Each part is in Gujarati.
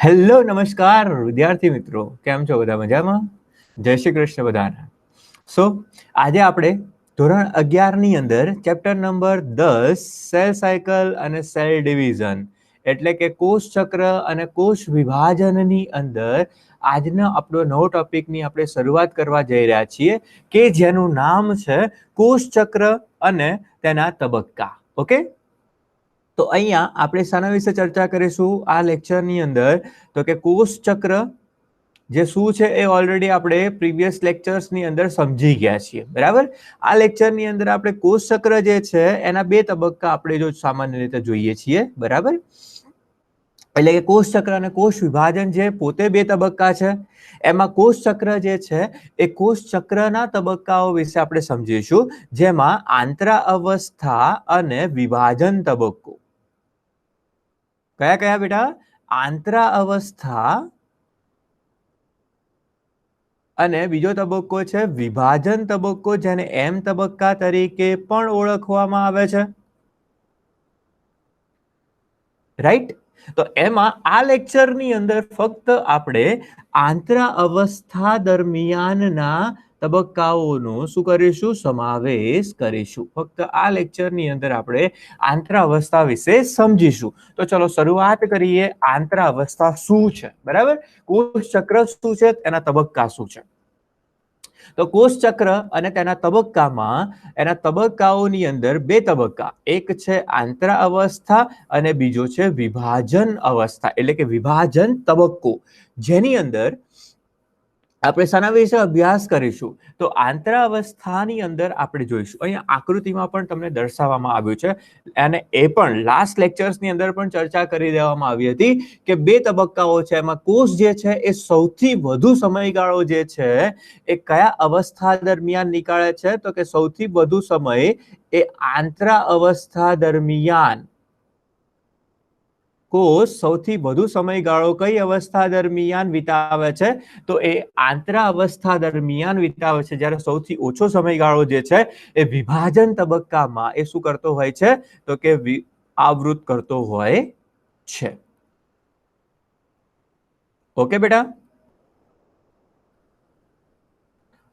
હેલો નમસ્કાર વિદ્યાર્થી મિત્રો, કેમ છો? બધા મજામાં? જય શ્રી કૃષ્ણ બધાને. સો આજે આપણે ધોરણ 11 ની અંદર ચેપ્ટર નંબર 10 સેલ સાયકલ અને સેલ ડિવિઝન એટલે કે કોષ ચક્ર અને કોષ વિભાજનની અંદર આજના આપણો નવો ટોપિકની આપણે શરૂઆત કરવા જઈ રહ્યા છીએ કે જેનું નામ છે કોષ ચક્ર અને તેના તબક્કા. ઓકે, તો અહીંયા આપણે શાના વિશે ચર્ચા કરીશું આ લેક્ચરની અંદર? તો કે કોષ ચક્ર જે શું છે એ ઓલરેડી આપણે પ્રીવિયસ લેક્ચર્સની અંદર સમજી ગયા છીએ, બરાબર. આ લેક્ચરની અંદર આપણે કોષ ચક્ર જે છે એના બે તબક્કા આપણે જો સામાન્ય રીતે જોઈએ છીએ, બરાબર. એટલે કે કોષ ચક્ર અને કોષ વિભાજન જે પોતે બે તબક્કા છે, એમાં કોષ ચક્ર જે છે એ કોષ ચક્રના તબક્કાઓ વિશે આપણે સમજીશું, જેમાં આંતરા અવસ્થા અને વિભાજન તબક્કો. કયા કયા બેટા? આંતરા અવસ્થા અને બીજો તબક્કો છે વિભાજન તબક્કો, જેને એમ તબક્કા તરીકે પણ ઓળખવામાં આવે છે, રાઈટ. તો એમાં આ લેક્ચરની અંદર ફક્ત આપણે આંતરા અવસ્થા દરમિયાનના તબક્કાઓનો શું કરીશું? સમાવેશ કરીશું. ફક્ત આ લેક્ચરની અંદર આપણે આંતરા અવસ્થા વિશે સમજીશું. તો ચલો શરૂઆત કરીએ. આંતરા અવસ્થા શું છે, બરાબર? કોષ ચક્ર શું છે, એના તબક્કા શું છે? તો કોષ ચક્ર અને તેના તબક્કામાં એના તબક્કાઓની અંદર બે તબક્કા, એક છે આંતરા અવસ્થા અને બીજો છે વિભાજન અવસ્થા એટલે કે વિભાજન તબક્કો, જેની અંદર આપણે શાના વિશે અભ્યાસ કરીશું? તો આંતરા અવસ્થાની અંદર આપણે જોઈશું. અહીંયા આકૃતિમાં પણ તમને દર્શાવવામાં આવ્યું છે, અને એ પણ લાસ્ટ લેક્ચર્સની અંદર પણ ચર્ચા કરી દેવામાં આવી હતી કે બે તબક્કાઓ છે. એમાં કોષ જે છે એ સૌથી વધુ સમયગાળો જે છે એ કયા અવસ્થા દરમિયાન નીકળે છે? તો કે સૌથી વધુ સમય એ આંતરા અવસ્થા દરમિયાન. કોષ સૌથી વધુ સમયગાળો કઈ અવસ્થા દરમિયાન વિતાવે છે? તો એ આંતરા અવસ્થા દરમિયાન વિતાવે છે. જ્યારે સૌથી ઓછો સમયગાળો જે છે એ વિભાજન તબક્કામાં એ શું કરતો હોય છે? તો કે આવૃત કરતો હોય છે. ઓકે બેટા,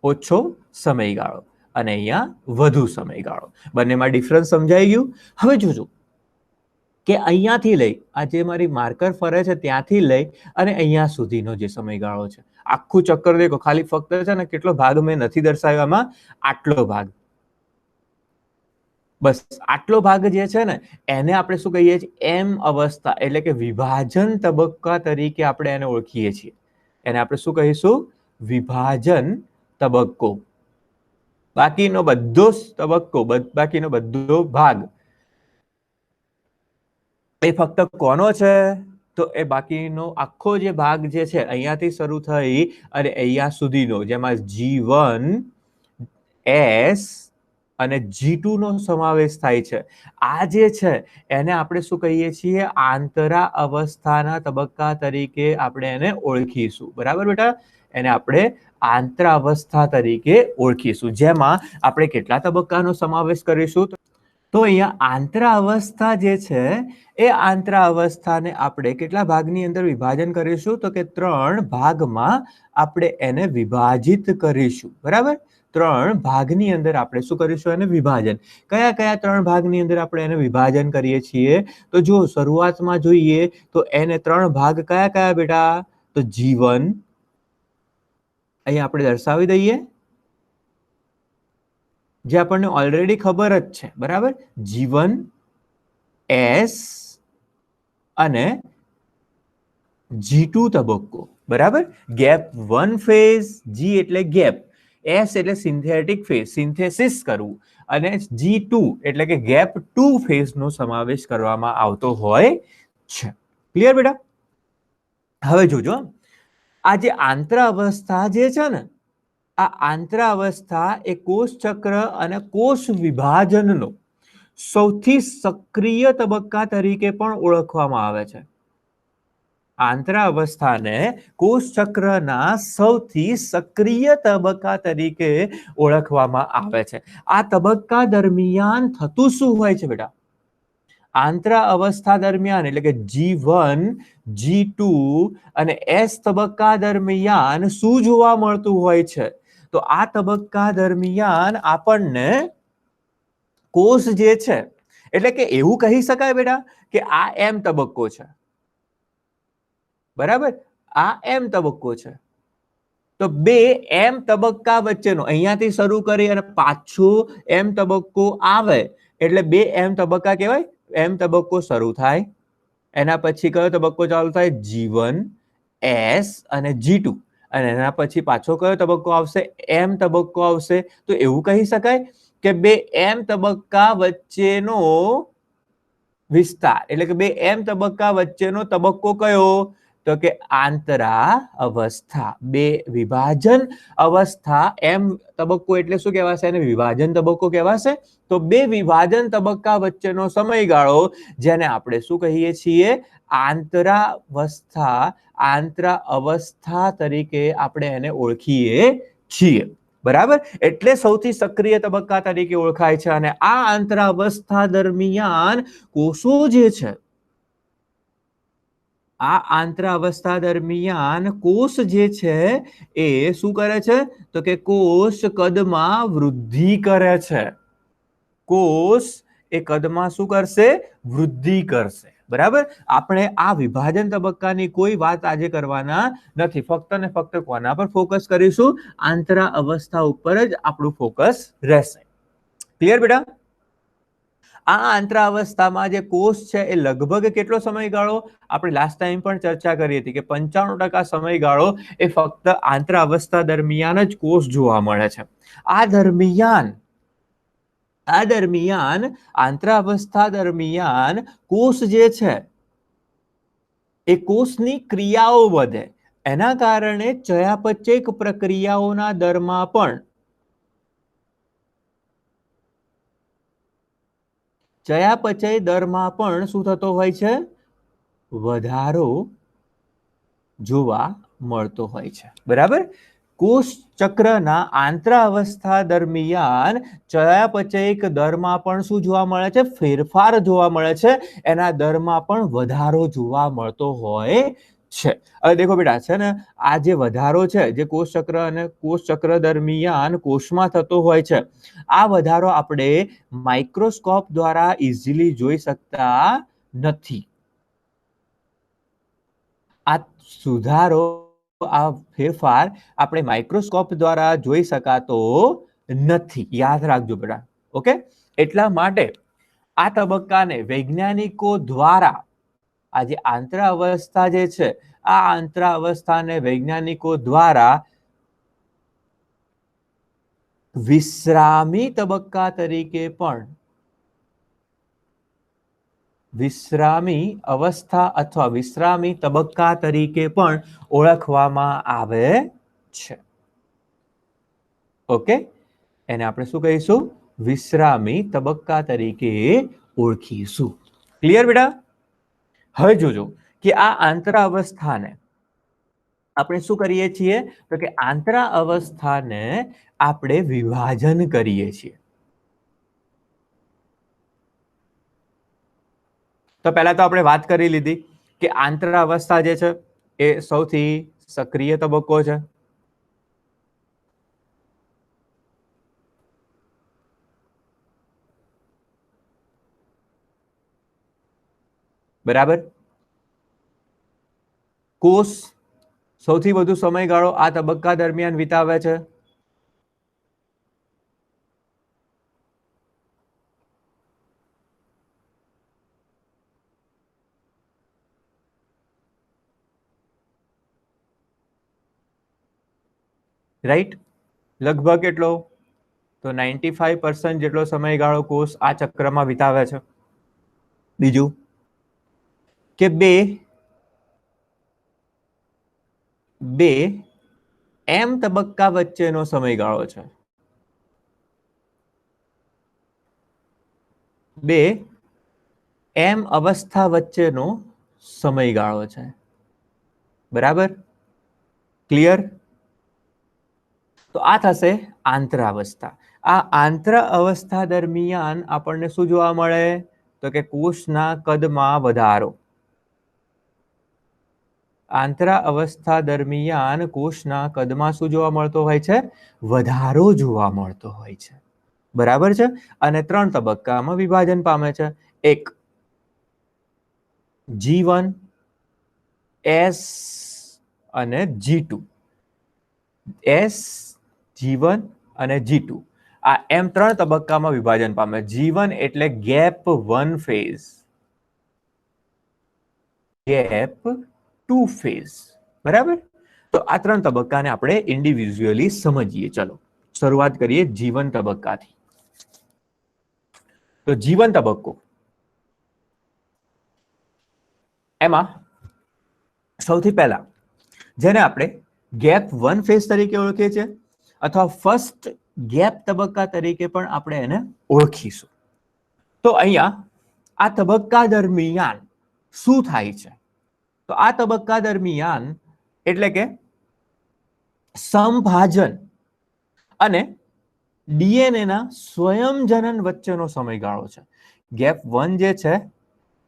ઓછો સમયગાળો અને અહીંયા વધુ સમયગાળો, બંનેમાં ડિફરન્સ સમજાઈ ગયું? હવે જોજો કે અહીંયાથી લઈ આ જે મારી માર્કર ફરે છે ત્યાંથી લઈ અને અહીંયા સુધીનો જે સમયગાળો છે, આખું ચક્કર દેખો. ખાલી ફક્ત છે ને કેટલો ભાગ મેં નથી દર્શાવ્યામાં, આટલો ભાગ, બસ આટલો ભાગ જે છે ને એને આપણે શું કહીએ છીએ? એમ અવસ્થા એટલે કે વિભાજન તબક્કા તરીકે આપણે એને ઓળખીએ છીએ. એને આપણે શું કહીશું? વિભાજન તબક્કો. બાકીનો બધો તબક્કો, બાકીનો બધો ભાગ એ ફક્ત કોનો છે? તો એ બાકીનો આખો જે ભાગ જે છે અહીંયાથી શરૂ થઈ અને અહીંયા સુધીનો, જેમાં G1, S અને G2 નો સમાવેશ થાય છે. આ જે છે એને આપણે શું કહીએ છીએ? આંતરા અવસ્થાના તબક્કા તરીકે આપણે એને ઓળખીશું, બરાબર બેટા? એને આપણે આંતરા અવસ્થા તરીકે ઓળખીશું, જેમાં આપણે કેટલા તબક્કાનો સમાવેશ કરીશું? તો અહીંયા આંતરા અવસ્થા જે છે એ આંતરા અવસ્થાને આપણે કેટલા ભાગની અંદર વિભાજન કરીશું? તો કે 3 ભાગમાં આપણે એને વિભાજિત કરીશું, બરાબર? 3 ભાગની અંદર આપણે શું કરીશું? એને વિભાજન. કયા કયા 3 ભાગની અંદર આપણે એને વિભાજન કરીએ છીએ? તો જો શરૂઆતમાં જોઈએ તો એને 3 ભાગ કયા કયા બેટા? તો G1 અહીંયા આપણે દર્શાવી દઈએ, જે આપણને ઓલરેડી ખબર જ છે, બરાબર? G1, S અને G2 તબક્કો, બરાબર? ગેપ 1 ફેઝ, G એટલે ગેપ, S એટલે સિન્થેટિક ફેઝ, સિન્થેસિસ કરવું, અને G2 એટલે કે ગેપ 2 ફેઝ નો સમાવેશ કરવામાં આવતો હોય છે. ક્લિયર બેટા? હવે જોજો, આ જે આંતરા અવસ્થા જે છે ને, આ આંતરા અવસ્થા એ કોષ ચક્ર અને કોષ વિભાજનનો સૌથી સક્રિય તબક્કા તરીકે પણ ઓળખવામાં આવે છે. આંતરા અવસ્થાને કોષ ચક્રના સૌથી સક્રિય તબક્કા તરીકે ઓળખવામાં આવે છે. આ તબક્કા દરમિયાન થતું શું હોય છે બેટા? આંતરા અવસ્થા દરમિયાન એટલે કે G1 G2 અને S તબક્કા દરમિયાન શું જોવા મળતું હોય છે? તો આ તબક્કા દરમિયાન આપણને કોષ જે છે એટલે કે એવું કહી શકાય બેટા કે આ M તબક્કો છે, બરાબર? આ M તબક્કો છે. તો બે M તબક્કા વચ્ચેનો અહીંયાથી શરૂ કરી અને પાછો M તબક્કો આવે એટલે બે M તબક્કા કહેવાય. M તબક્કો શરૂ થાય, એના પછી કયો તબક્કો ચાલુ થાય? G1 S અને G2 અને એના પછી પાછો કયો તબક્કો આવશે? M તબક્કો આવશે. તો એવું કહી શકાય કે બે M તબક્કા વચ્ચેનો વિસ્તાર એટલે કે બે M તબક્કા વચ્ચેનો તબક્કો કયો? તો કે આંતરા અવસ્થા. બે વિભાજન અવસ્થા M તબક્કો એટલે શું કહેવાશે? એને વિભાજન તબક્કો કહેવાશે. તો બે વિભાજન તબક્કા વચ્ચેનો સમયગાળો જેને આપણે શું કહીએ છીએ? આંતરાવસ્થા. આંતરા અવસ્થા તરીકે આપણે એને ઓળખીએ છીએ, બરાબર? એટલે સૌથી સક્રિય તબક્કા તરીકે ઓળખાય છે. અને આ આંતરાવસ્થા દરમિયાન કોષો જે છે, આ આંતરાવસ્થા દરમિયાન કોષ જે છે એ શું કરે છે? તો કે કોષ કદમાં વૃદ્ધિ કરે છે. કોષ એ કદમાં શું કરશે? વૃદ્ધિ કરશે, બરાબર? આપણે આ વિભાજન તબક્કાની કોઈ વાત આજે કરવાના નથી. ફક્ત ને ફક્ત કોના પર ફોકસ કરીશું? આંતરા અવસ્થા ઉપર જ આપણું ફોકસ રહેશે. ક્લિયર બેટા? આ આંતરાવસ્થામાં જે કોષ છે એ લગભગ કેટલો સમયગાળો? આપણે લાસ્ટ ટાઈમ પણ ચર્ચા કરી હતી કે 95% સમયગાળો એ ફક્ત આંતરાવસ્થા દરમિયાન જ કોષ જોવા મળે છે. આ દરમિયાન આંતરાવસ્થા દરમિયાન કોષ જે છે એ કોષની ક્રિયાઓ વધે. એના કારણે ચયાપચય પ્રક્રિયાઓના દરમાં પણ ચયાપચય દરમાં પણ શું થતો હોય છે? વધારો જોવા મળતો હોય છે, બરાબર? કોષ ચક્રના આંતરાવસ્થા દરમિયાન ચયાપચય દરમાં પણ શું જોવા મળે છે? ફેરફાર જોવા મળે છે. એના દરમાં પણ વધારો જોવા મળતો હોય છે. હવે દેખો બેટા, છે ને, આ જે વધારો છે જે કોષ ચક્ર અને કોષ ચક્ર દરમિયાન કોષમાં થતો હોય છે, આ વધારો આપણે માઇક્રોસ્કોપ દ્વારા ઇઝીલી જોઈ શકતા નથી. આ સુધારો, આ ફેરફાર આપણે માઇક્રોસ્કોપ દ્વારા જોઈ શકાતો નથી. યાદ રાખજો બેટા, ઓકે? એટલા માટે આ તબક્કાને વૈજ્ઞાનિકો દ્વારા, આ જે આંતરાવસ્થા જે છે, આ આંતરાવસ્થાને વૈજ્ઞાનિકો દ્વારા વિશ્રામી તબક્કા તરીકે પણ, વિશ્રામી અવસ્થા અથવા વિશ્રામી તબક્કા તરીકે પણ ઓળખવામાં આવે છે. ઓકે? એને આપણે શું કહીશું? વિશ્રામી તબક્કા તરીકે ઓળખીશું. ક્લિયર બેટા? હવે જોજો કે આ આંતરાવસ્થાને આપણે શું કરીએ છીએ? તો કે આંતરાવસ્થાને આપણે વિભાજન કરીએ છીએ. તો પહેલા તો આપણે વાત કરી લીધી કે આંતરાવસ્થા જે છે એ સૌથી સક્રિય તબક્કો છે. બરાબર? કોષ સૌથી વધુ સમયગાળો આ તબક્કા દરમિયાન વિતાવે છે. રાઈટ? લગભગ કેટલો? તો 95% જેટલો સમયગાળો કોષ આ ચક્રમાં વિતાવે છે. બીજું કે બે M તબક્કા વચ્ચેનો સમયગાળો છે. બે M અવસ્થા વચ્ચેનો સમયગાળો છે. બરાબર? ક્લિયર? તો આ થશે આંતરાવસ્થા. આ આંતરાવસ્થા દરમિયાન આપણને શું જોવા મળે? તો કે કોષના કદમાં વધારો. આંતરા અવસ્થા દરમિયાન કોષના કદમાં શું જોવા મળતો હોય છે? વધારો જોવા મળતો હોય છે. બરાબર છે. અને 3 તબક્કામાં વિભાજન પામે છે. એક G1, S અને G2. S, G1 અને G2 આ એમ 3 તબક્કામાં વિભાજન પામે. G1 એટલે ગેપ 1 ફેઝ, ગેપ 2 ફેઝ. બરાબર? તો આ 3 તબક્કાને આપણે ઇન્ડિવિડ્યુઅલી સમજીએ. ચલો શરૂઆત કરીએ G1 તબક્કાથી. તો G1 તબક્કો, એમાં સૌથી પહેલા જેને આપણે ગેપ 1 ફેઝ તરીકે ઓળખીએ છીએ અથવા ફર્સ્ટ ગેપ તબક્કા તરીકે પણ આપણે એને ઓળખીશું. તો અહીંયા આ તબક્કા દરમિયાન શું થાય છે? તો આ તબક્કા દરમિયાન એટલે કે સમભાજન અને ડીએનએ ના સ્વયંજનન વચ્ચેનો સમયગાળો છે. ગેપ 1 જે છે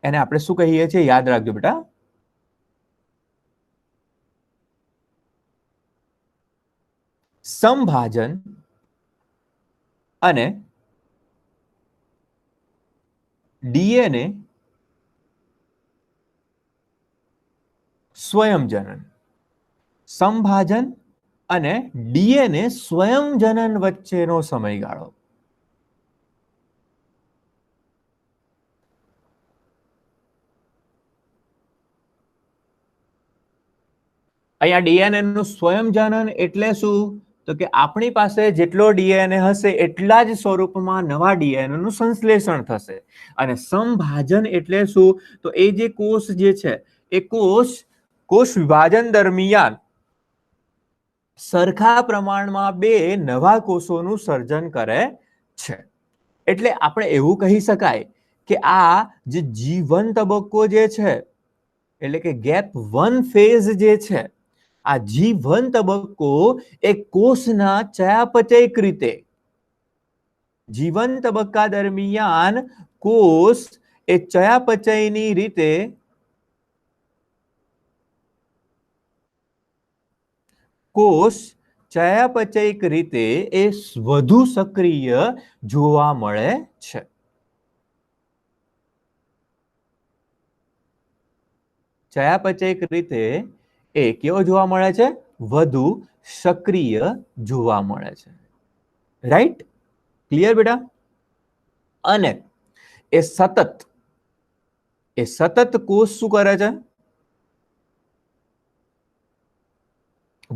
એને આપણે શું કહીએ છીએ? યાદ રાખજો બેટા, સમભાજન અને ડીએનએ સ્વયંજનન. સમભાજન અને ડીએનએ સ્વયંજનન વચ્ચેનો સમયગાળો. અહીંયા ડીએનએ નું સ્વયંજનન એટલે શું? તો કે આપણી પાસે જેટલો ડીએનએ હશે એટલા જ સ્વરૂપમાં નવા ડીએનએ નું સંશ્લેષણ થશે. અને સમભાજન એટલે શું? તો એ જે કોષ જે છે એ કોષ વિભાજન દરમિયાન સરખા પ્રમાણમાં 2 નવા કોષોનું સર્જન કરે છે. એટલે આપણે એવું કહી શકાય કે આ જે G1 તબક્કો જે છે એટલે કે ગેપ 1 ફેઝ જે છે, આ G1 તબક્કો એ કોષના ચયાપચયક રીતે, G1 તબક્કા દરમિયાન કોષ એ ચયાપચયની રીતે ચયાપચયિક રીતે એ વધુ સક્રિય જોવા મળે છે. ચયાપચયિક રીતે એ કેવો જોવા મળે છે? વધુ સક્રિય જોવા મળે છે. રાઈટ? ક્લિયર બેટા? અને એ સતત કોષ શું કરે છે?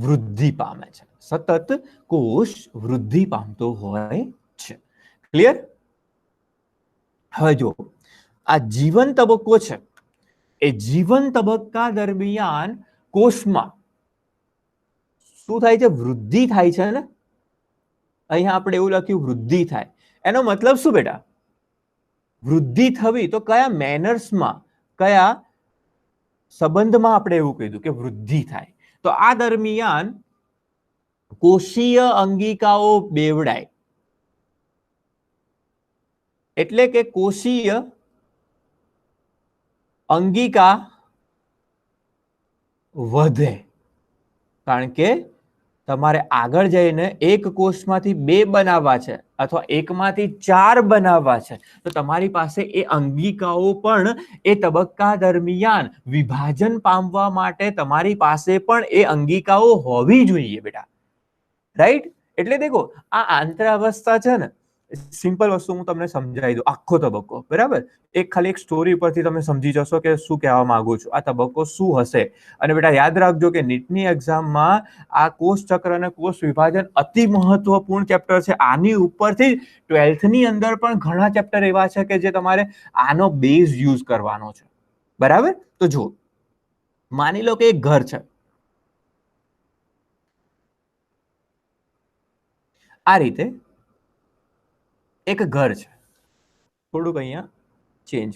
વૃદ્ધિ પામે છે. સતત કોષ વૃદ્ધિ પામતો હોય છે. ક્લિયર? હવે જો આ જીવન તબક્કો છે એ જીવન તબક્કા દરમિયાન કોષમાં શું થાય છે? વૃદ્ધિ થાય છે ને. અહીંયા આપણે એવું લખ્યું વૃદ્ધિ થાય. એનો મતલબ શું બેટા? વૃદ્ધિ થવી તો કયા મેનર્સમાં, કયા સંબંધમાં આપણે એવું કીધું કે વૃદ્ધિ થાય? તો આ દરમિયાન કોષીય અંગિકાઓ બેવડાય, એટલે કે કોષીય અંગિકા વધે. કારણ કે તમારે આગળ જઈને એક કોષમાંથી 2 બનાવવા છે અથવા એકમાંથી 4 બનાવવા છે, તો તમારી પાસે એ અંગિકાઓ પણ એ તબક્કા દરમિયાન વિભાજન પામવા માટે તમારી પાસે પણ એ અંગિકાઓ હોવી જોઈએ બેટા. રાઈટ? એટલે દેખો આ આંતરાવસ્થા છે ને, સિમ્પલ વસ્તુ હું તમને સમજાવી દઉં. આખો તબક્કો બરાબર ખાલી એક સ્ટોરી પરથી તમે સમજી જશો કે શું કહેવા માંગુ છું. આ તબક્કો શું હશે? અને બેટા યાદ રાખજો કે નીટની એક્ઝામમાં આ કોષ ચક્ર અને કોષ વિભાજન અતિ મહત્વપૂર્ણ ચેપ્ટર છે. આની ઉપરથી 12th ની અંદર પણ ઘણા ચેપ્ટર એવા છે કે જે તમારે આનો બેઝ યુઝ કરવાનો છે. બરાબર? તો જો માની લો કે એક ઘર છે. આ રીતે એક ઘર છે. થોડુંક અહીંયા ચેન્જ,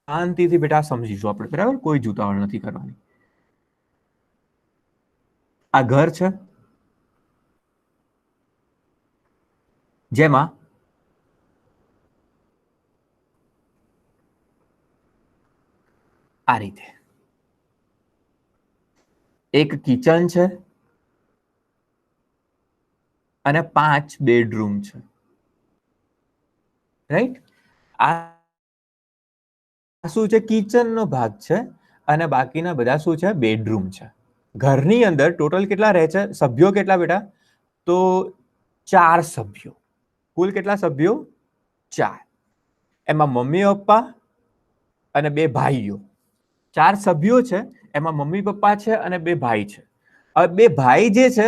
શાંતિથી બેટા સમજીશું આપણે. બરાબર? કોઈ જુતાવળ નથી કરવાની. આ ઘર છે. જેમાં આ રીતે એક કિચન છે અને 5 બેડરૂમ છે, રાઈટ? આ શું છે? કિચનનો ભાગ છે અને બાકીના બધા શું છે? બેડરૂમ છે. ઘરની અંદર ટોટલ કેટલા રહે છે? સભ્યો કેટલા બેટા? તો 4 સભ્યો. કુલ કેટલા સભ્યો? 4. એમાં મમ્મી પપ્પા અને 2 ભાઈઓ. 4 સભ્યો છે, એમાં મમ્મી પપ્પા છે અને 2 ભાઈ છે. હવે 2 ભાઈ જે છે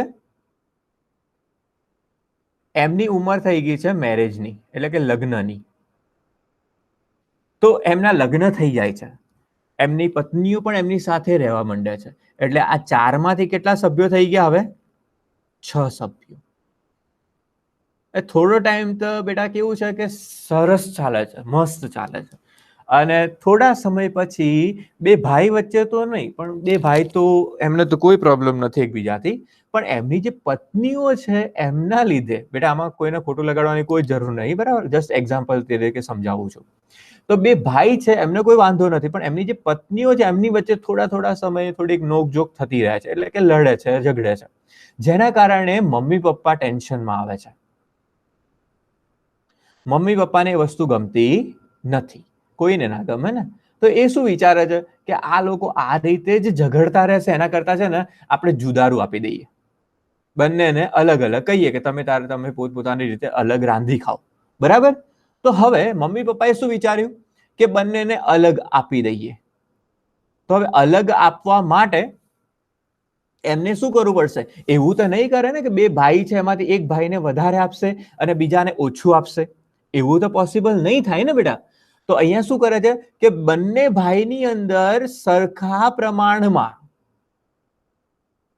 એમની ઉંમર થઈ ગઈ છે મેરેજની, એટલે કે લગ્નની. તો એમના લગ્ન થઈ જાય છે, એમની પત્નીઓ પણ એમની સાથે રહેવા માંડે છે. એટલે આ 4 માંથી કેટલા સભ્યો થઈ ગયા? હવે 6 સભ્યો. થોડો ટાઈમ તો બેટા કેવું છે કે સરસ ચાલે છે, મસ્ત ચાલે છે. અને થોડા સમય પછી 2 ભાઈ વચ્ચે તો નહીં, પણ 2 ભાઈ તો એમને તો કોઈ પ્રોબ્લેમ નથી એકબીજાથી, પણ એમની જે પત્નીઓ છે એમના લીધે, બેટા આમાં કોઈને ખોટું લગાડવાની કોઈ જરૂર નહીં, બરાબર? જસ્ટ એક્ઝામ્પલ તરીકે સમજાવું છું. તો 2 ભાઈ છે એમને કોઈ વાંધો નથી, પણ એમની જે પત્નીઓ છે એમની વચ્ચે થોડા સમયે થોડીક નોકઝોક થતી રહે છે, એટલે કે લડે છે, ઝઘડે છે, જેના કારણે મમ્મી પપ્પા ટેન્શનમાં આવે છે. મમ્મી પપ્પાને એ વસ્તુ ગમતી નથી, કોઈને ના ગમે ને. તો એ શું વિચારે છે કે આ લોકો આ રીતે જ ઝઘડતા રહેશે, એના કરતા છે ને આપણે જુદારું આપી દઈએ, બંનેને અલગ અલગ કહીએ કે તમે પોતપોતાની રીતે અલગ રાંધી ખાઓ, બરાબર? તો હવે મમ્મી પપ્પાએ શું વિચાર્યું કે બંનેને અલગ આપી દઈએ. તો હવે અલગ આપવા માટે એમને શું કરવું પડશે? એવું તો નહીં કરે ને કે 2 ભાઈ છે એમાંથી એક ભાઈને વધારે આપશે અને બીજાને ઓછું આપશે. એવું તો પોસિબલ નહીં થાય ને બેટા. તો અહીંયા શું કરે છે કે બંને ભાઈની અંદર સરખા પ્રમાણમાં,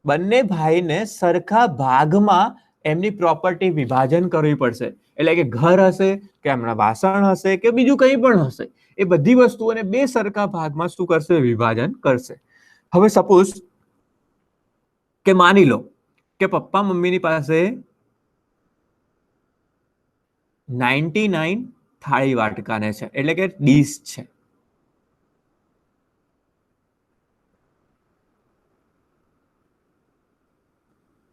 બંને ભાઈને સરખા ભાગમાં એમની પ્રોપર્ટી વિભાજન કરવી પડશે. એટલે કે ઘર હશે કે એમના વાસણ હશે કે બીજું કંઈ પણ હશે, એ બધી વસ્તુઓને 2 સરખા ભાગમાં શું કરશે? વિભાજન કરશે. હવે સપોઝ કે માની લો કે પપ્પા મમ્મીની પાસે 99 થાળી વાટકાને છે, એટલે કે ડીશ છે.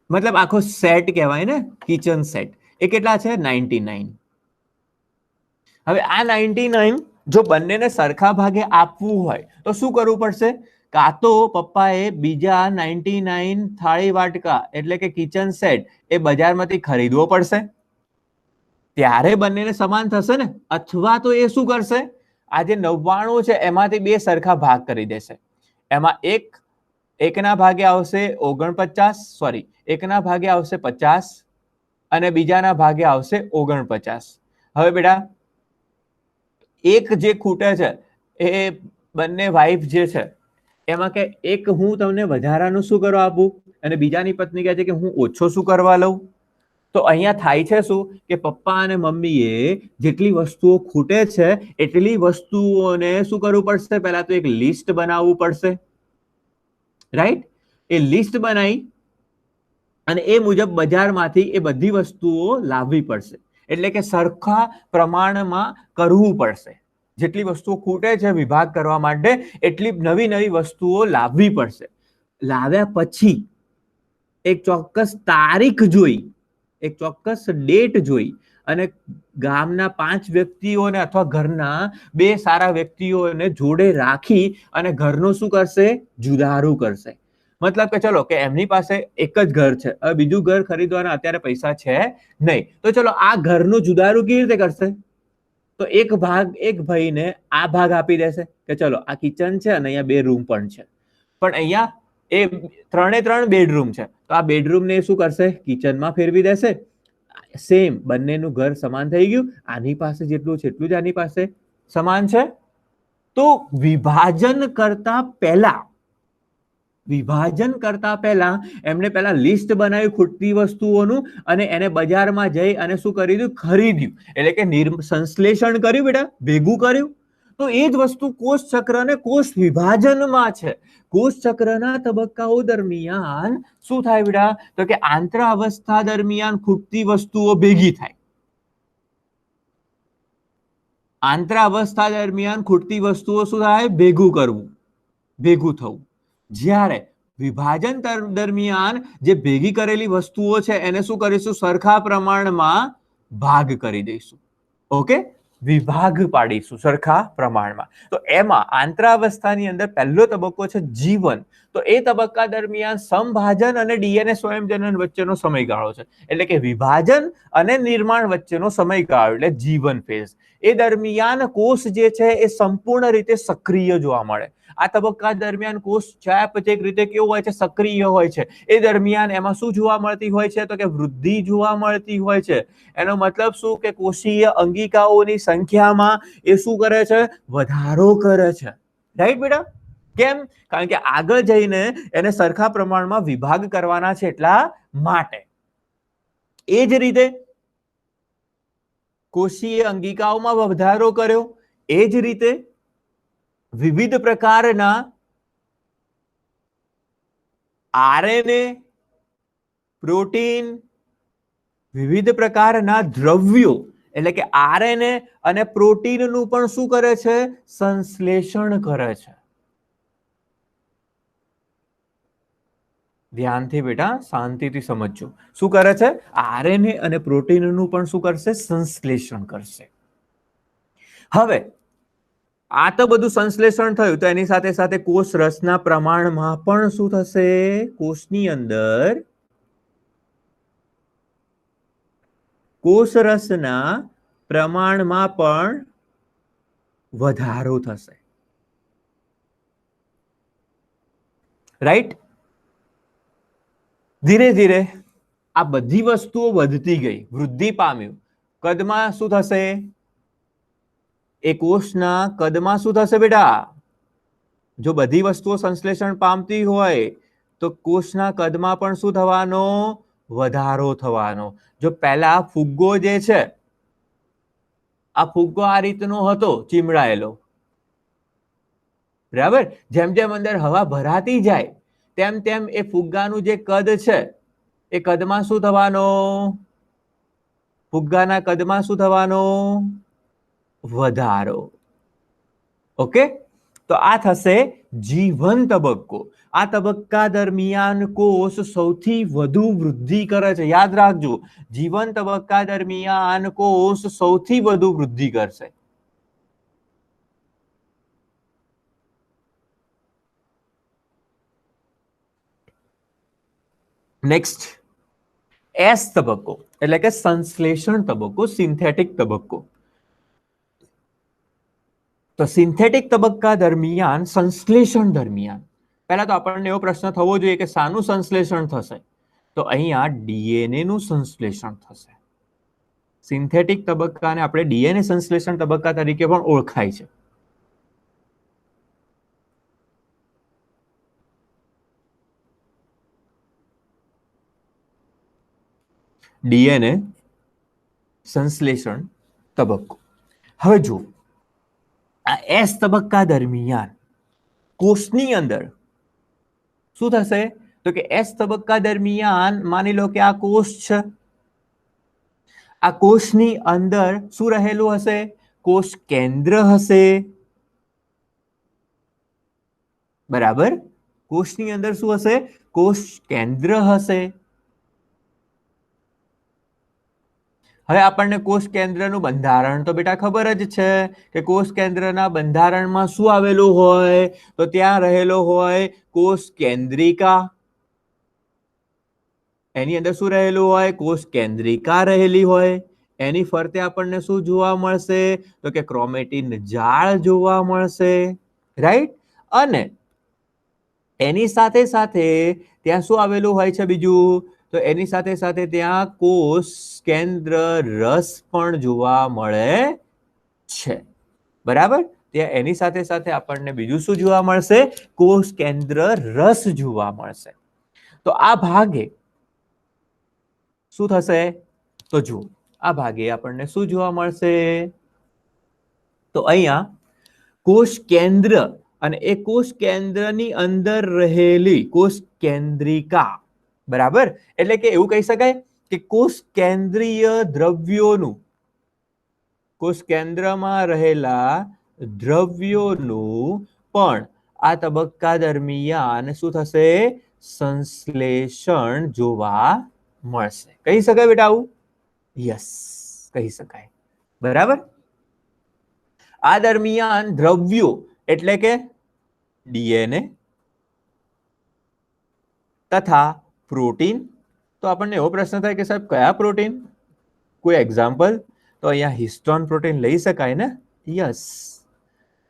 મતલબ આખો સેટ કહેવાય ને, કિચન સેટ. એ કેટલા છે? 99. હવે આ 99 જો બંનેને સરખા ભાગે આપવું હોય તો શું કરવું પડશે? કાં તો પપ્પાએ બીજા 99 થાળી વાટકા એટલે કે કિચન સેટ એ બજારમાંથી ખરીદવો પડશે, ત્યારે બંનેને સમાન થશે ને. અથવા તો એ શું કરશે? આ જે 99 છે એમાંથી 2 સરખા ભાગ કરી દેશે. એમાં એકના ભાગે આવશે 49, સોરી, એકના ભાગે આવશે 50 અને બીજાના ભાગે આવશે 49. હવે બેટા એક જે ખૂટે છે એ બંને વાઇફ જે છે એમાં કે એક હું તમને વધારાનું શું કરવા આપું અને બીજાની પત્ની કહે છે કે હું ઓછો શું કરવા લઉં. તો અહીંયા થાય છે શું કે પપ્પા અને મમ્મીએ જેટલી વસ્તુઓ ખૂટે છે એટલી વસ્તુઓને શું કરવું પડશે? પહેલા તો એક લિસ્ટ બનાવવું પડશે, રાઈટ? એ લિસ્ટ બનાવી અને એ મુજબ બજારમાંથી એ બધી વસ્તુઓ લાવવી પડશે. એટલે કે સરખા પ્રમાણમાં કરવું પડશે. જેટલી વસ્તુઓ ખૂટે છે વિભાગ કરવા માટે એટલી નવી વસ્તુઓ લાવવી પડશે. લાવ્યા પછી એક ચોક્કસ તારીખ જોઈ, એક ચોક્કસ ડેટ જોઈ અને ગામના 5 વ્યક્તિઓને અથવા ઘરના 2 સારા વ્યક્તિઓને જોડે રાખી અને ઘરનું શું કરશે? જુદારું કરશે. મતલબ કે ચલો કે એમની પાસે એક જ ઘર છે, હવે બીજું ઘર ખરીદવાના અત્યારે પૈસા છે નહીં, તો ચલો આ ઘરનું જુદારું કેવી રીતે કરશે? તો એક ભાઈને આ ભાગ આપી દેશે કે ચલો આ કિચન છે અને અહીંયા 2 રૂમ પણ છે, પણ અહીંયા એ 3 બેડરૂમ છે, તો આ બેડરૂમને શું કરશે? કિચનમાં ફેરવી દેશે. સેમ બંનેનું ઘર સમાન થઈ ગયું. આની પાસે જેટલું છે એટલું જ આની પાસે સમાન છે. તો વિભાજન કરતા પહેલા એમણે પહેલા લિસ્ટ બનાવી ખૂટતી વસ્તુઓનું અને એને બજારમાં જઈ અને શું કર્યું? ખરીદ્યું. એટલે કે સંશ્લેષણ કર્યું બેટા, ભેગું કર્યું. તો એ જ વસ્તુ કોષ ચક્ર અને કોષ વિભાજનમાં છે. કોષ ચક્રના તબક્કાઓ દરમિયાન શું થાય બેટા? તો કે આંતર અવસ્થા દરમિયાન ખૂટતી વસ્તુઓ ભેગી થાય. આંતરાવસ્થા દરમિયાન ખૂટતી વસ્તુઓ શું થાય? ભેગું કરવું, ભેગું થવું. જ્યારે વિભાજન દરમિયાન જે ભેગી કરેલી વસ્તુઓ છે એને શું કરીશું? સરખા પ્રમાણમાં ભાગ કરી દઈશું. ઓકે, વિભાગ પાડીશું સરખા પ્રમાણમાં. તો એમાં આંતરાવસ્થાની અંદર પહેલો તબક્કો છે જીવન. તો એ તબક્કા દરમિયાન સંભાજન અને ડીએનએ સ્વયંજનન વચ્ચેનો સમયગાળો છે. એટલે કે વિભાજન અને નિર્માણ વચ્ચેનો સમયગાળો એટલે જીવન ફેઝ. એ દરમિયાન કોષ જે છે એ સંપૂર્ણ રીતે સક્રિય જોવા મળે. આ તબક્કા દરમિયાન કોષ ચયાપચયક રીતે કેવો હોય છે? સક્રિય હોય છે. એ દરમિયાન એમાં શું જોવા મળતી હોય છે? તો કે વૃદ્ધિ જોવા મળતી હોય છે. એનો મતલબ શું? કે કોષીય અંગિકાઓની સંખ્યામાં એ શું કરે છે? વધારો કરે છે. રાઈટ બેટા? કેમ? કારણ કે આગળ જઈને એને સરખા પ્રમાણમાં વિભાગ કરવાના છે એટલા માટે. એ જ રીતે કોષીય અંગિકાઓમાં વધારો કર્યો. એ જ રીતે વિવિધ પ્રકારના આરએનએ, પ્રોટીન, વિવિધ પ્રકારના દ્રવ્યો એટલે કે આરએનએ અને પ્રોટીનનું પણ શું કરે છે? સંશ્લેષણ કરે છે. ધ્યાનથી બેટા, શાંતિથી સમજજો. શું કરે છે? આરએનએ અને પ્રોટીનનું પણ શું કરશે? સંશ્લેષણ કરશે. હવે આ તો બધું સંશ્લેષણ થયું, તો એની સાથે સાથે કોષ રસના પ્રમાણમાં પણ શું થશે? કોષની અંદર કોષ રસના પ્રમાણમાં પણ વધારો થશે. રાઈટ? ધીરે ધીરે આ બધી વસ્તુઓ વધતી ગઈ, વૃદ્ધિ પામ્યું. કદમાં શું થશે? એ કોષના કદમાં શું થશે બેટા? જો બધી વસ્તુઓ સંશ્લેષણ પામતી હોય તો કોષના કદમાં પણ શું થવાનો? વધારો થવાનો. જો પહેલા ફુગ્ગો જે છે, આ ફુગ્ગો આ રીતનો હતો, ચીમડાયેલો. બરાબર? જેમ જેમ અંદર હવા ભરાતી જાય તેમ તેમ એ ફુગ્ગાનું જે કદ છે એ કદમાં શું થવાનો? ફુગ્ગાના કદમાં શું થવાનો? વધારો. ઓકે, તો આ થશે જીવન તબક્કો. આ તબક્કા દરમિયાન કોષ સૌથી વધુ વૃદ્ધિ કરે છે. યાદ રાખજો, જીવન તબક્કા દરમિયાન કોષ સૌથી વધુ વૃદ્ધિ કરશે. નેક્સ્ટ એસ તબક્કો એટલે કે સંશ્લેષણ તબક્કો, સિન્થેટિક તબક્કો. તો સિન્થેટિક તબક્કા દરમિયાન, સંશ્લેષણ દરમિયાન પહેલા તો આપણને એવો પ્રશ્ન થવો જોઈએ કે શાનું સંશ્લેષણ થશે? તો અહીંયા ડીએનએ નું સંશ્લેષણ થશે. સિન્થેટિક તબક્કાને આપણે ડીએનએ સંશ્લેષણ તબક્કા તરીકે પણ ઓળખાય છે. ડીએનએ સંશ્લેષણ તબક્કો. હવે જો આ એસ તબક્કા દરમિયાન કોષની અંદર શું થશે? તો કે એસ તબક્કા દરમિયાન માની લો કે આ કોષ છે. આ કોષની અંદર શું રહેલું હશે? કોષ કેન્દ્ર હશે. બરાબર? કોષની અંદર શું હશે? કોષ કેન્દ્ર હશે. હવે આપણને કોષ કેન્દ્રનું બંધારણ તો બેટા ખબર જ છે કે કોષ કેન્દ્રના બંધારણમાં શું આવેલું હોય? તો ત્યાં રહેલો હોય કોષ કેન્દ્રિકા. એની અંદર શું રહેલું હોય? કોષ કેન્દ્રિકા રહેલી હોય. એની ફરતે આપણને શું જોવા મળશે? તો કે ક્રોમેટિન જાળ જોવા મળશે. રાઈટ? અને એની સાથે સાથે ત્યાં શું આવેલું હોય છે બીજું? તો એની સાથે સાથે ત્યાં કોષ કેન્દ્ર રસ પણ જોવા મળે છે. બરાબર? ત્યાં એની સાથે સાથે આપણને બીજું શું જોવા મળશે? કોષ કેન્દ્ર રસ જોવા મળશે. તો આ ભાગે શું થશે? તો જુઓ, આ ભાગે આપણને શું જોવા મળશે? તો અહીંયા કોષ કેન્દ્ર અને એ કોષ કેન્દ્રની અંદર રહેલી કોષ કેન્દ્રિકા. બરાબર? એટલે કે એવું કહી શકાય કે કોષ કેન્દ્રીય દ્રવ્યોનું કોષ કેન્દ્રમાં રહેલા દ્રવ્યોનું પણ આ તબક્કા દરમિયાન શું થશે? સંશ્લેષણ જોવા મળશે. કહી શકાય બેટા આવું? યસ, કહી શકાય. બરાબર. આ દરમિયાન દ્રવ્યો એટલે કે ડીએનએ તથા પ્રોટીન. તો આપણને એવો પ્રશ્ન થાય કે સાહેબ કયા પ્રોટીન? કોઈ એક્ઝામ્પલ? તો અહીંયા હિસ્ટોન પ્રોટીન લઈ શકાય ને? યસ.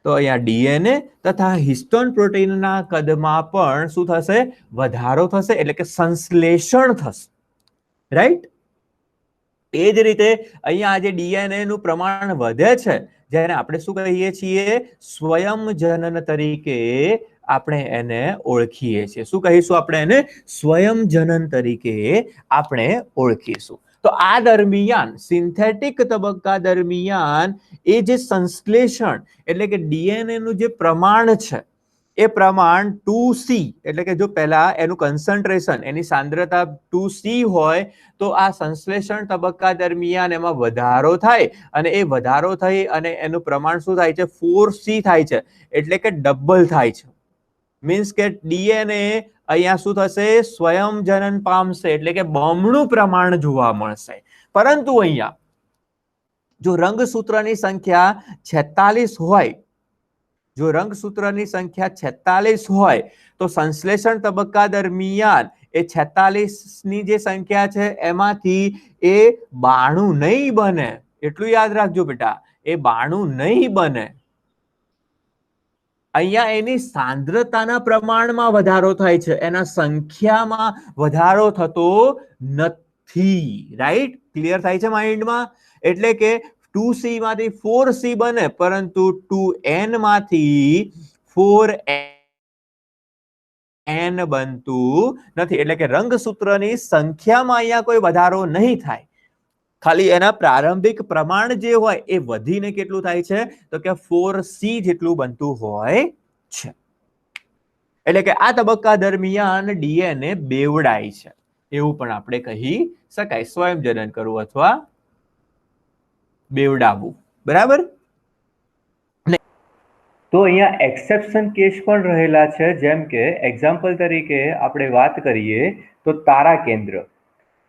તો અહીંયા ડીએનએ તથા હિસ્ટોન પ્રોટીનના કદમાં પણ શું થશે? વધારો થશે, એટલે કે સંશ્લેષણ થશે. રાઈટ? એ જ રીતે અહીંયા આજે ડીએનએ નું પ્રમાણ વધે છે, જેને આપણે શું કહીએ છીએ? સ્વયંજનન તરીકે આપણે એને ઓળખીએ છીએ. શું કહીશું આપણે એને? સ્વયંજનન તરીકે આપણે ઓળખીશું. તો આ દરમિયાન સિન્થેટિક તબક્કા દરમિયાન એ જે સંશ્લેષણ એટલે કે ડીએનએ નું જે પ્રમાણ છે એ પ્રમાણ 2C એટલે કે જો પહેલા એનું કન્સન્ટ્રેશન એની સાંદ્રતા 2C હોય તો આ સંશ્લેષણ તબક્કા દરમિયાન એમાં વધારો થાય અને એ વધારો થઈ અને એનું પ્રમાણ શું થાય છે? 4C થાય છે, એટલે કે ડબલ થાય છે. મીન્સ કે ડીએનએ અહીંયા શું થશે? સ્વયંજનન પામશે, એટલે કે બમણું પ્રમાણ જોવા મળશે. પરંતુ અહીંયા જો રંગસૂત્રની સંખ્યા 46 હોય, જો રંગસૂત્રની સંખ્યા 46 હોય તો સંશ્લેષણ તબક્કા દરમિયાન એ 46 ની જે સંખ્યા છે એમાંથી એ 92 નહીં બને. એટલું યાદ રાખજો બેટા, એ 92 નહીં બને. અહીંયા એની સાંદ્રતાના પ્રમાણમાં વધારો થાય છે, એના સંખ્યામાં વધારો થતો નથી. રાઈટ? ક્લિયર થાય છે માઇન્ડમાં? એટલે કે 2C માંથી 4C બને, પરંતુ 2N માંથી 4N બનતું નથી. એટલે કે રંગસૂત્રની સંખ્યામાં અહીંયા કોઈ વધારો નહીં થાય, ખાલી એના પ્રારંભિક પ્રમાણ જે હોય એ વધીને કેટલું થાય છે? તો કે 4C જેટલું બનતું હોય છે. એટલે કે આ તબક્કા દરમિયાન ડીએનએ બેવડાય છે, એવું પણ આપણે કહી શકાય. સ્વયંજનન કરવું અથવા બેવડાવવું. બરાબર? તો અહીંયા એક્સેપ્શન કેસ પણ રહેલા છે. જેમ કે એક્ઝામ્પલ તરીકે આપણે વાત કરીએ તો તારા કેન્દ્ર.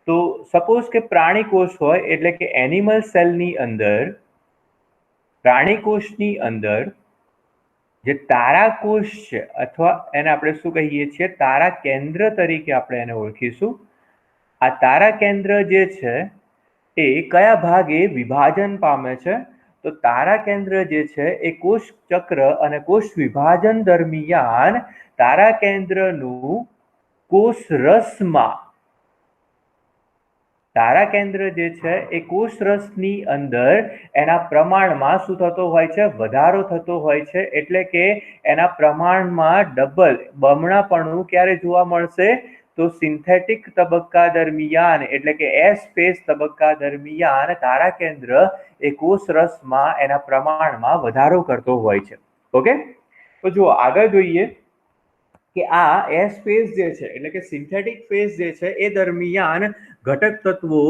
તો સપોઝ કે પ્રાણી કોષ હોય, એટલે કે એનિમલ સેલની અંદર, પ્રાણી કોષની અંદર જે તારા કોષ છે અથવા એને આપણે શું કહીએ છીએ? તારા કેન્દ્ર તરીકે આપણે એને ઓળખીશું. આ તારા કેન્દ્ર જે છે એ કયા ભાગે વિભાજન પામે છે? તો તારા કેન્દ્ર જે છે એ કોષ ચક્ર અને કોષ વિભાજન દરમિયાન તારા કેન્દ્રનું કોષ રસમાં, તારા કેન્દ્ર જે છે એ કોષ રસની અંદર એના પ્રમાણમાં શું થતો હોય છે? વધારો થતો હોય છે. એટલે કે એના પ્રમાણમાં ડબલ, બમણાપણું ક્યારે જોવા મળશે? તો સિન્થેટિક તબક્કા દરમિયાન, એટલે કે એસ ફેઝ તબક્કા દરમિયાન તારા કેન્દ્ર એ કોષ રસમાં એના પ્રમાણમાં વધારો કરતો હોય છે. ઓકે? તો જો આગળ જોઈએ કે આ એસ ફેઝ જે છે એટલે કે સિન્થેટિક ફેઝ જે છે એ દરમિયાન ઘટક તત્વો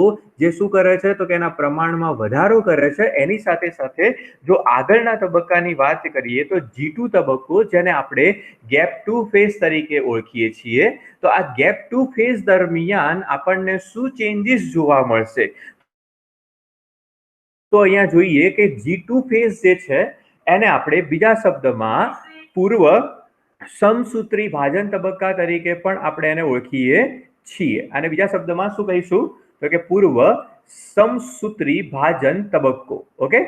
જે શું કરે છે? તો કે એના પ્રમાણમાં વધારો કરે છે. એની સાથે સાથે જો આગળના તબક્કાની વાત કરીએ તો G2 તબક્કો, જેને આપણે ગેપ 2 ફેઝ તરીકે ઓળખીએ છીએ. તો આ ગેપ 2 ફેઝ દરમિયાન આપણને શું ચેન્જીસ જોવા મળશે? તો અહીંયા જોઈએ કે G2 ફેઝ જે છે એને આપણે બીજા શબ્દમાં પૂર્વ સમસૂત્રી ભાજન તબક્કા તરીકે પણ આપણે એને ઓળખીએ છીએ. અને બીજા શબ્દમાં શું કહીશું? તો કે પૂર્વ સમસૂત્રી ભાજન તબક્કો. ઓકે?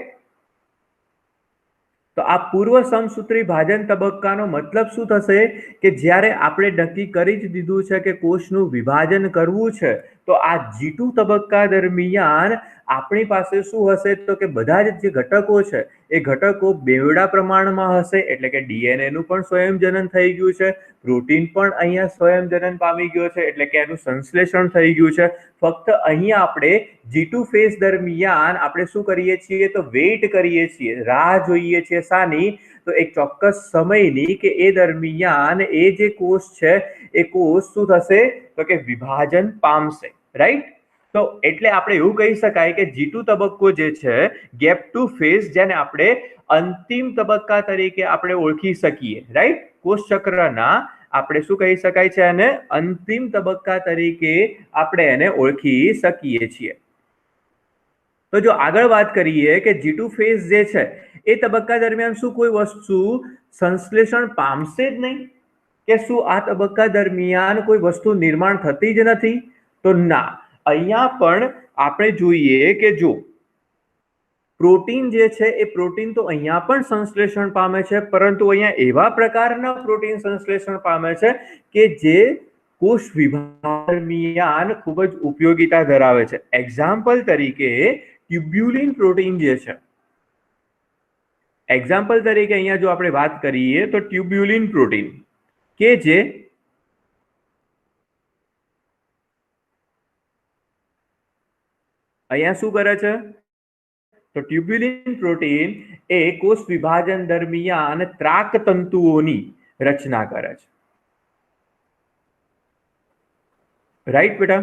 તો આ પૂર્વ સમસૂત્રી ભાજન તબક્કાનો મતલબ શું થશે? કે જ્યારે આપણે નક્કી કરી જ દીધું છે કે કોષનું વિભાજન કરવું છે, તો આ G2 તબક્કા દરમિયાન આપણી પાસે શું હશે? તો કે બધા જ જે ઘટકો છે એ ઘટકો બેવડા પ્રમાણમાં હશે. એટલે કે ડીએનએ નું પણ સ્વયંજનન થઈ ગયું છે, પ્રોટીન પણ અહીંયા સ્વયંજનન પામી ગયો છે, એટલે કે એનું સંશ્લેષણ થઈ ગયું છે. ફક્ત અહીંયા આપણે G2 ફેઝ દરમિયાન આપણે શું કરીએ છીએ? તો વેઇટ કરીએ છીએ, રાહ જોઈએ છીએ. શાની? તો એક ચોક્કસ સમયની, કે એ દરમિયાન એ જે કોષ છે એ કોષ શું થશે? તો કે વિભાજન પામશે. રાઈટ? તો એટલે આપણે એવું કહી શકાય કે G2 તબક્કો જે છે ગેપ ટુ ફેઝ, જેને આપણે અંતિમ તબક્કા તરીકે આપણે ઓળખી શકીએ, રાઈટ? કોષ ચક્રના આપણે શું કહી શકાય છે, અને અંતિમ તબક્કા તરીકે આપણે એને ઓળખી શકીએ છીએ. તો જો આગળ વાત કરીએ કે G2 ફેઝ જે છે એ તબક્કા દરમિયાન શું કોઈ વસ્તુ સંશ્લેષણ પામશે જ નહીં, કે શું આ તબક્કા દરમિયાન કોઈ વસ્તુ નિર્માણ થતી જ નથી? તો ના, અહીંયા પણ આપણે જોઈએ કે જો પ્રોટીન જે છે એ પ્રોટીન તો અહીંયા પણ સંશ્લેષણ પામે છે, પરંતુ અહીંયા એવા પ્રકારના પ્રોટીન સંશ્લેષણ પામે છે કે જે કોષ વિભાજન દરમિયાન ખૂબ જ ઉપયોગિતા ધરાવે છે. એક્ઝામ્પલ તરીકે ટ્યુબ્યુલિન પ્રોટીન જે છે, એક્ઝામ્પલ તરીકે અહીંયા જો આપણે વાત કરીએ તો ટ્યુબ્યુલિન પ્રોટીન કે જે અહીંયા શું કરે છે, તો ટ્યુબ્યુલિન પ્રોટીન એ કોષ વિભાજન દરમિયાન ત્રાક તંતુઓની રચના કરે છે. રાઈટ બેટા?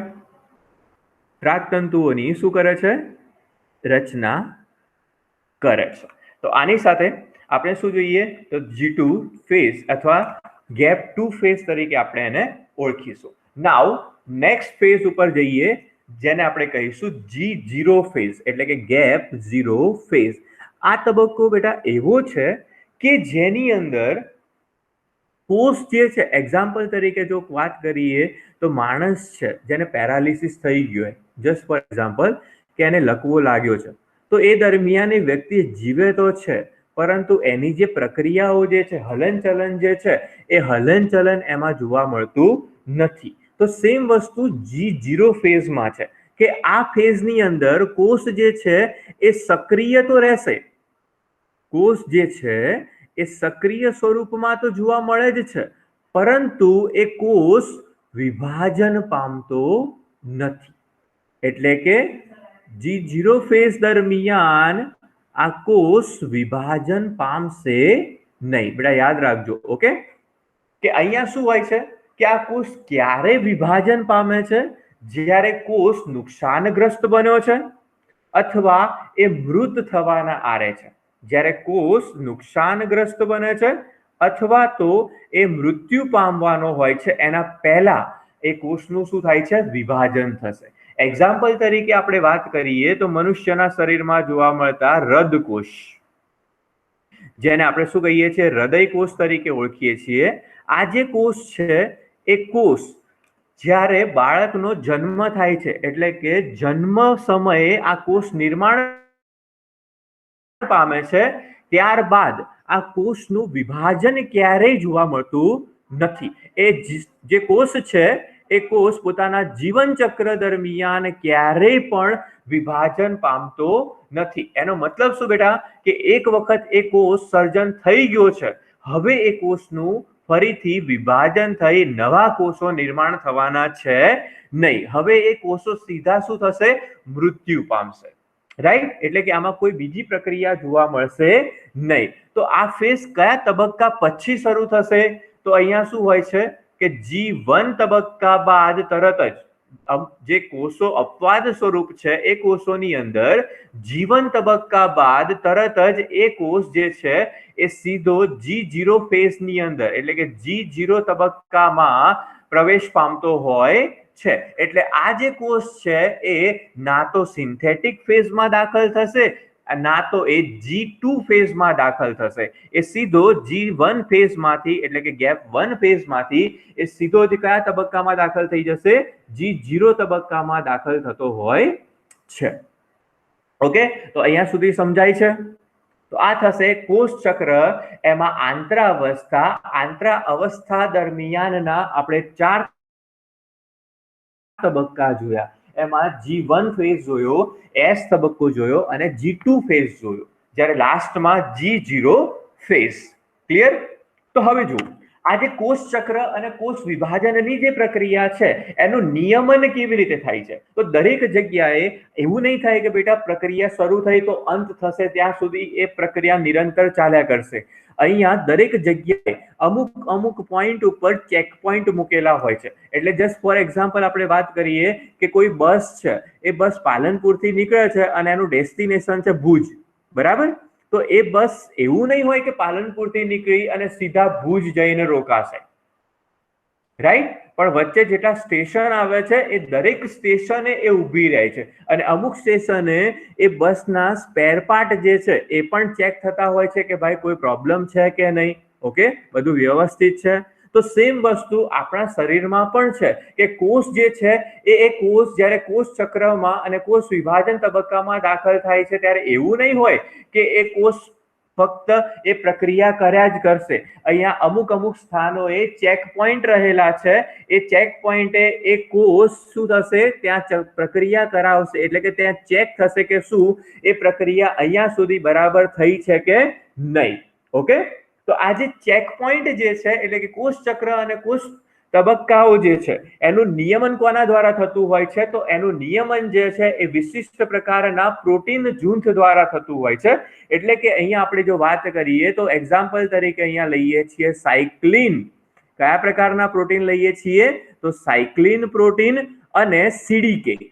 ત્રાક તંતુઓની શું કરે છે? રચના કરે છે. તો આની સાથે આપણે શું જોઈએ, તો G2 ફેઝ અથવા ગેપ ટુ ફેઝ તરીકે આપણે એને ઓળખીશું. નાઉ નેક્સ્ટ ફેઝ ઉપર જઈએ, જેને આપણે કહીશું G0 ફેઝ, એટલે કે ગેપ 0 ફેઝ. આ તબક્કો બેટા એવો છે કે જેની અંદર કોષ જે છે, એક્ઝામ્પલ તરીકે જો વાત કરીએ તો માણસ છે જેને પેરાલિસિસ થઈ ગયો, જસ્ટ ફોર એક્ઝામ્પલ, કે એને લકવો લાગ્યો છે, તો એ દરમિયાન એ વ્યક્તિ જીવે તો છે, પરંતુ એની જે પ્રક્રિયાઓ જે છે, હલનચલન જે છે, એ હલનચલન એમાં જોવા મળતું નથી. તો સેમ વસ્તુ G0 ફેઝમાં છે કે આ ફેઝની અંદર કોષ જે છે એ સક્રિય તો રહેશે, કોષ જે છે એ સક્રિય સ્વરૂપમાં તો જોવા મળે જ છે, પરંતુ એ કોષ વિભાજન પામતો નથી. એટલે કે G0 ફેઝ દરમિયાન આ કોષ વિભાજન પામશે નહીં. બેટા યાદ રાખજો, ઓકે, કે અહીંયા શું હોય છે કે આ કોષ ક્યારે વિભાજન પામે છે? જ્યારે કોષ નુકસાનગ્રસ્ત બન્યો છે અથવા એ મૃત થવાના આરે છે. જ્યારે કોષ નુકસાનગ્રસ્ત બને છે અથવા તો એ મૃત્યુ પામવાનો હોય છે, એના પહેલા એ કોષનું શું થાય છે? વિભાજન થશે. એક્ઝામ્પલ તરીકે આપણે વાત કરીએ તો મનુષ્યના શરીરમાં જોવા મળતા હૃદકોષ, જેને આપણે શું કહીએ છીએ? હૃદય કોષ તરીકે ઓળખીએ છીએ. આ જે કોષ છે એ કોષ જ્યારે બાળકનો જન્મ થાય છે, એટલે કે જન્મ સમયે આ કોષ નિર્માણ પામે છે, ત્યારબાદ આ કોષનું વિભાજન ક્યારેય જોવા મળતું નથી. એ જે કોષ છે એ કોષ પોતાના જીવન ચક્ર દરમિયાન ક્યારેય પણ વિભાજન પામતો નથી. એનો મતલબ શું બેટા? કે એક વખત એ કોષ સર્જન થઈ ગયો છે, હવે એ કોષનું ફરીથી વિભાજન થઈ નવા કોષો નિર્માણ થવાના છે નહીં. હવે એ કોષો સીધા શું થશે? મૃત્યુ પામશે. રાઈટ? એટલે કે આમાં કોઈ બીજી પ્રક્રિયા જોવા મળશે નહીં. તો આ ફેઝ કયા તબક્કા પછી શરૂ થશે? તો અહીંયા શું હોય છે કે G1 તબક્કા બાદ તરત જ જે કોષો અપવાદ સ્વરૂપ છે એ કોષોની અંદર G1 તબક્કા બાદ તરત જ એ કોષ જે છે એ સીધો G0 ફેઝની અંદર, એટલે કે G0 તબક્કામાં પ્રવેશ પામતો હોય છે. એટલે આ જે કોષ છે એ ના તો સિન્થેટિક ફેઝમાં દાખલ થશે, ના તો એ G2 ફેઝમાં દાખલ થશે. એ સીધો G1 ફેઝમાંથી, એટલે કે ગેપ 1 ફેઝમાંથી એ સીધો જ કયા તબક્કામાં દાખલ થઈ જશે? G0 તબક્કામાં દાખલ થતો હોય છે. ઓકે, તો અહીંયા સુધી સમજાય છે? તો આ થશે કોષ ચક્ર. એમાં આંતરાવસ્થા દરમિયાનના આપણે 4 તબક્કા જોયા. એમાં G1 ફેઝ જોયો, S તબક્કો જોયો અને G2 ફેઝ જોયો, જ્યારે લાસ્ટમાં G0 ફેઝ. ક્લિયર? તો હવે જુઓ, આ જે કોષ ચક્ર અને કોષ વિભાજનની જે પ્રક્રિયા છે એનું નિયમન કેવી રીતે થાય છે? તો દરેક જગ્યાએ એવું નહીં થાય કે બેટા પ્રક્રિયા શરૂ થઈ તો અંત થશે ત્યાં સુધી એ પ્રક્રિયા નિરંતર ચાલ્યા કરશે. અહીંયા દરેક જગ્યાએ અમુક પોઈન્ટ ઉપર ચેક પોઈન્ટ મૂકેલા હોય છે. એટલે જસ્ટ ફોર એક્ઝામ્પલ આપણે વાત કરીએ કે કોઈ બસ છે, એ બસ પાલનપુરથી નીકળે છે અને એનું ડેસ્ટિનેશન છે ભુજ, બરાબર? તો એ બસ એવું નહીં હોય કે પાલનપુરથી નીકળી અને સીધા ભુજ જઈને રોકાશે, રાઈટ? પણ વચ્ચે જેટલા સ્ટેશન આવે છે એ દરેક સ્ટેશને એ ઊભી રહે છે અને અમુક સ્ટેશને એ બસના સ્પેર પાર્ટ જે છે એ પણ ચેક થતા હોય છે કે ભાઈ કોઈ પ્રોબ્લેમ છે કે નહીં. ઓકે, બધું વ્યવસ્થિત છે. તો સેમ વસ્તુ આપણા શરીરમાં પણ છે કે કોષ જે છે એ કોષ જ્યારે કોષ ચક્રમાં અને કોષ વિભાજન તબક્કામાં દાખલ થાય છે ત્યારે એવું નહીં હોય કે એ કોષ ફક્ત એ પ્રક્રિયા કર્યા જ કરશે. અહીંયા અમુક સ્થાનોએ ચેક પોઈન્ટ રહેલા છે. એ ચેક પોઈન્ટે એ કોષ શું થશે, ત્યાં પ્રક્રિયા કરાવશે, એટલે કે ત્યાં ચેક થશે કે શું એ પ્રક્રિયા અહીંયા સુધી બરાબર થઈ છે કે નહીં. ઓકે, તો આ જે ચેક પોઈન્ટ જે છે એટલે કે કોષ ચક્ર અને કોષ તબક્કાઓ જે છે એનું નિયમન કોના દ્વારા થતું હોય છે? તો એનું નિયમન જે છે એ વિશિષ્ટ પ્રકારના પ્રોટીન જૂથ દ્વારા થતું હોય છે. એટલે કે અહીંયા આપણે જો વાત કરીએ તો એક્ઝામ્પલ તરીકે અહીંયા લઈએ છીએ સાયક્લિન. કયા પ્રકારના પ્રોટીન લઈએ છીએ? તો સાયક્લિન પ્રોટીન અને સીડીકે.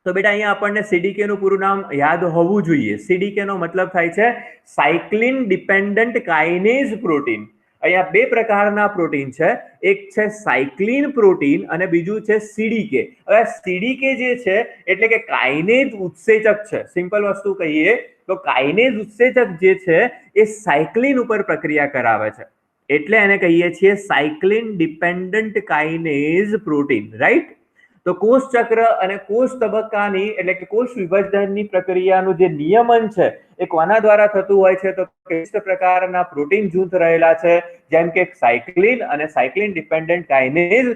તો બેટા અહીંયા આપણને સીડીકે નું પૂરું નામ યાદ હોવું જોઈએ. સીડીકે નો મતલબ થાય છે સાયક્લિન ડિપેન્ડન્ટ કાઇનેઝ પ્રોટીન. અહીંયા બે પ્રકારના પ્રોટીન છે, એક છે સાયક્લિન પ્રોટીન અને બીજું છે સીડીકે. હવે સીડીકે જે છે એટલે કે કાઇનેઝ ઉત્સેચક છે. સિમ્પલ વસ્તુ કહીએ તો કાઇનેઝ ઉત્સેચક જે છે એ સાયક્લિન ઉપર પ્રક્રિયા કરાવે છે, એટલે એને કહીએ છીએ સાયક્લિન ડિપેન્ડન્ટ કાઇનેઝ પ્રોટીન, રાઈટ? તો કોષ ચક્ર અને કોષ તબક્કાની એટલે કે કોષ વિભાજનની પ્રક્રિયાનું જે નિયમન છે એ કોના દ્વારા થતું હોય છે? તો વિશિષ્ટ પ્રકારના પ્રોટીન જૂથ રહેલા છે, જેમ કે સાયક્લિન અને સાયક્લિન ડિપેન્ડન્ટ કાઇનેઝ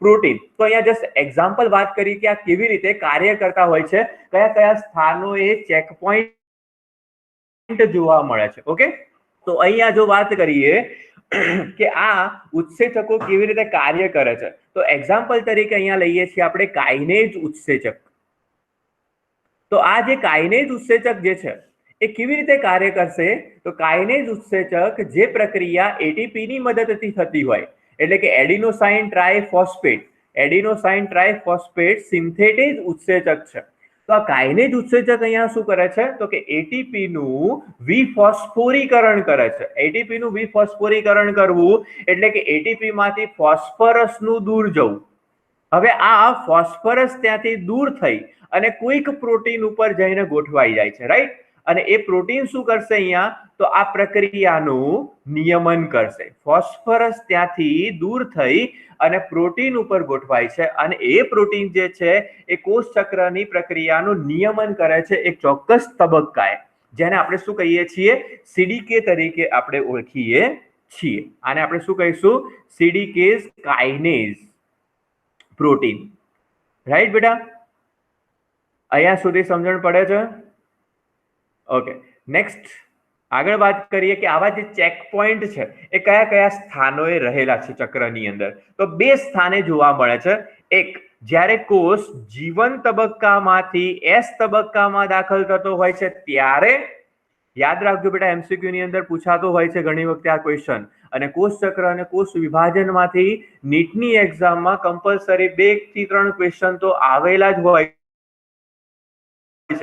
પ્રોટીન. તો અહીંયા જસ્ટ એક્ઝામ્પલ વાત કરી કે આ કેવી રીતે કાર્ય કરતા હોય છે, કયા સ્થાનોએ ચેક પોઈન્ટ જોવા મળે છે. ઓકે, તો અહીંયા જો વાત કરીએ કે આ ઉત્સેચકો કેવી રીતે કાર્ય કરે છે, તો એક્ઝામ્પલ તરીકે અહીંયા લઈએ છીએ આપણે કાઇનેઝ ઉત્સેચક. તો આ જે કાઇનેઝ ઉત્સેચક જે છે એ કેવી રીતે કાર્ય કરશે? તો કાઇનેઝ ઉત્સેચક જે પ્રક્રિયા એટીપી ની મદદથી થતી હોય, એટલે કે એડિનોસાઇન ટ્રાઇફોસ્ફેટ, એડિનોસાઇન ટ્રાઇફોસ્ફેટ સિન્થેટેઝ ઉત્સેચક છે. તો આ કાઇનેઝ ઉત્સેચક અહીંયા શું કરે છે? તો કે એટીપી નું વિફોસ્ફોરીકરણ કરે છે. એટીપી નું વિફોસ્ફોરીકરણ કરવું એટલે કે એટીપી માંથી ફોસ્ફરસ નું દૂર જવું. હવે આ ફોસ્ફરસ ત્યાંથી દૂર થઈ અને કોઈક પ્રોટીન ઉપર જઈને ગોઠવાઈ જાય છે, રાઈટ? અને એ પ્રોટીન શું કરશે અહીંયા? તો આ પ્રક્રિયાનું નિયમન કરશે. ફોસ્ફરસ ત્યાંથી દૂર થઈ અને પ્રોટીન ઉપર ગોઠવાય છે અને એ પ્રોટીન જે છે એ કોષ ચક્રની પ્રક્રિયાનું નિયમન કરે છે એક ચોક્કસ તબક્કાએ, જેને આપણે શું કહીએ છીએ? સીડીકે તરીકે આપણે ઓળખીએ છીએ. આને આપણે શું કહીશું? સીડીકેઝ કાઇનેઝ પ્રોટીન, રાઈટ બેટા? અહીંયા સુધી સમજણ પડે છે? ઓકે, નેક્સ્ટ આગળ વાત કરીએ કે આવા જે ચેક પોઈન્ટ છે એ કયા સ્થાનોએ રહેલા છે ચક્રની અંદર. તો બે સ્થાને જોવા મળે છે. એક, જ્યારે કોષ જીવન તબક્કામાંથી એસ તબક્કામાં દાખલ થતો હોય છે ત્યારે, યાદ રાખજો બેટા, એમસીક્યુ ની અંદર પૂછાતો હોય છે ઘણી વખતે આ ક્વેશ્ચન. અને કોષ ચક્ર અને કોષ વિભાજનમાંથી નીટની એક્ઝામમાં કમ્પલસરી 2 થી 3 ક્વેશ્ચન તો આવેલા જ હોય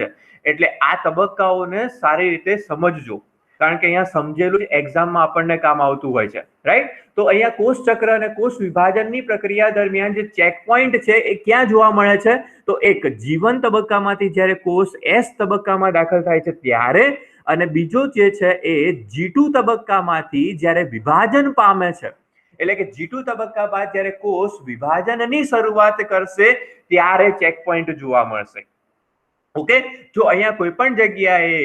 છે. એટલે આ તબક્કાઓને સારી રીતે સમજજો, કારણ કે અહીંયા સમજેલું એક્ઝામમાં આપણને કામ આવતું હોય છે, રાઈટ? તો અહીંયા કોષ ચક્ર અને કોષ વિભાજનની પ્રક્રિયા દરમિયાન જે ચેક પોઈન્ટ છે એ ક્યાં જોવા મળે છે? તો એક, જીવન તબક્કામાંથી જ્યારે કોષ એસ તબક્કામાં દાખલ થાય છે ત્યારે, અને બીજો જે છે એ G2 તબક્કામાંથી જ્યારે વિભાજન પામે છે, એટલે કે G2 તબક્કા બાદ જ્યારે કોષ વિભાજનની શરૂઆત કરશે ત્યારે ચેક પોઈન્ટ જોવા મળશે. ઓકે, જો અહીંયા કોઈ પણ જગ્યાએ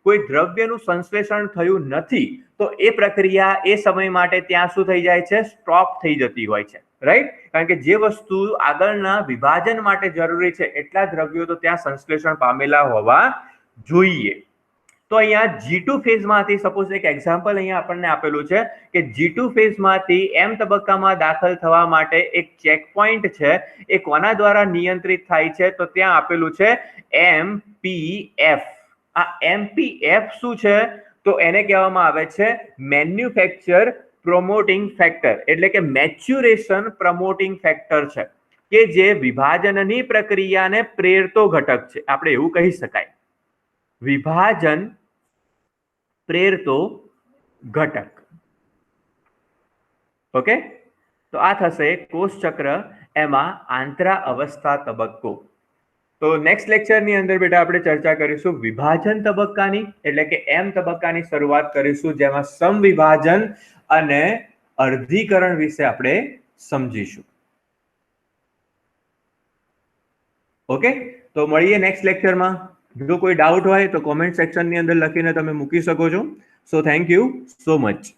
કોઈ દ્રવ્યનું સંશ્લેષણ થયું નથી તો એ પ્રક્રિયા એ સમય માટે ત્યાં શું થઈ જાય છે? સ્ટોપ થઈ જતી હોય છે, રાઈટ? કારણ કે જે વસ્તુ આગળના વિભાજન માટે જરૂરી છે એટલા દ્રવ્યો તો ત્યાં સંશ્લેષણ પામેલા હોવા જોઈએ. તો અહીંયા G2 ફેઝમાંથી સપોઝ એક એક્ઝામ્પલ અહીંયા આપણને આપેલું છે કે G2 ફેઝમાંથી M તબક્કામાં દાખલ થવા માટે એક ચેક પોઈન્ટ છે, એ કોના દ્વારા નિયંત્રિત થાય છે? તો ત્યાં આપેલું છે MPF. આ MPF શું છે? તો એને કહેવામાં આવે છે મેન્યુફેક્ચર પ્રોમોટિંગ ફેક્ટર, એટલે કે મેચ્યુરેશન પ્રમોટિંગ ફેક્ટર છે, કે જે વિભાજનની પ્રક્રિયાને પ્રેરતો ઘટક છે. આપણે એવું કહી શકાય, વિભાજન પ્રેરતો ઘટક. ઓકે, તો આ થશે કોષચક્ર એમાં આંતરા અવસ્થા તબક્કો. તો નેક્સ્ટ લેક્ચરની અંદર બેટા આપણે ચર્ચા કરીશું વિભાજન તબક્કાની, એટલે કે એમ તબક્કાની શરૂઆત કરીશું, જેમાં સમવિભાજન અને અર્ધીકરણ વિશે આપણે સમજીશું. ઓકે, તો મળીએ નેક્સ્ટ લેક્ચરમાં. જો કોઈ ડાઉટ હોય તો કોમેન્ટ સેક્શનની અંદર લખીને તમે મૂકી શકો છો. So thank you so much.